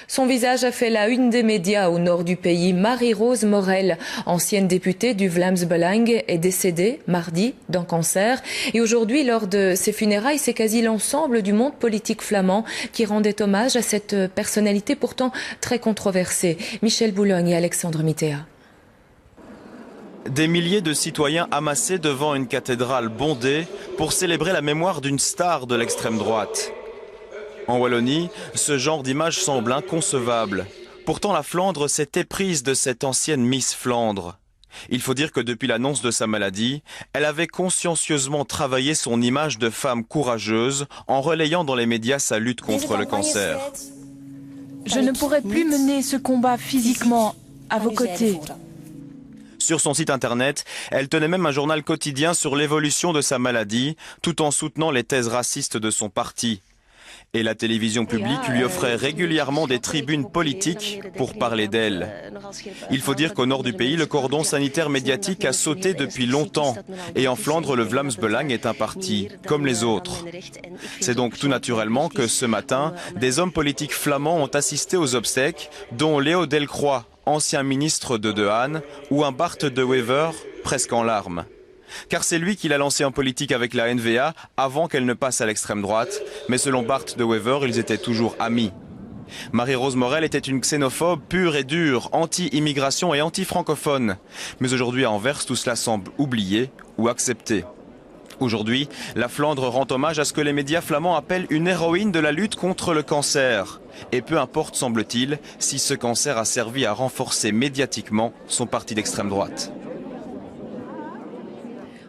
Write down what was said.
Son visage a fait la une des médias au nord du pays. Marie-Rose Morel, ancienne députée du Vlaams-Belang, est décédée mardi d'un cancer. Et aujourd'hui, lors de ses funérailles, c'est quasi l'ensemble du monde politique flamand qui rendait hommage à cette personnalité pourtant très controversée. Michel Boulogne et Alexandre Mittea. Des milliers de citoyens amassés devant une cathédrale bondée pour célébrer la mémoire d'une star de l'extrême droite. En Wallonie, ce genre d'image semble inconcevable. Pourtant, la Flandre s'est éprise de cette ancienne Miss Flandre. Il faut dire que depuis l'annonce de sa maladie, elle avait consciencieusement travaillé son image de femme courageuse en relayant dans les médias sa lutte contre le cancer. Je ne pourrai plus mener ce combat physiquement à vos côtés. Sur son site internet, elle tenait même un journal quotidien sur l'évolution de sa maladie, tout en soutenant les thèses racistes de son parti. Et la télévision publique lui offrait régulièrement des tribunes politiques pour parler d'elle. Il faut dire qu'au nord du pays, le cordon sanitaire médiatique a sauté depuis longtemps. Et en Flandre, le Vlaams-Belang est un parti comme les autres. C'est donc tout naturellement que ce matin, des hommes politiques flamands ont assisté aux obsèques, dont Léo Delcroix, ancien ministre de De Haan, ou un Bart de Wever, presque en larmes. Car c'est lui qui l'a lancé en politique avec la N-VA avant qu'elle ne passe à l'extrême droite. Mais selon Bart de Wever, ils étaient toujours amis. Marie-Rose Morel était une xénophobe pure et dure, anti-immigration et anti-francophone. Mais aujourd'hui à Anvers, tout cela semble oublié ou accepté. Aujourd'hui, la Flandre rend hommage à ce que les médias flamands appellent une héroïne de la lutte contre le cancer. Et peu importe, semble-t-il, si ce cancer a servi à renforcer médiatiquement son parti d'extrême droite.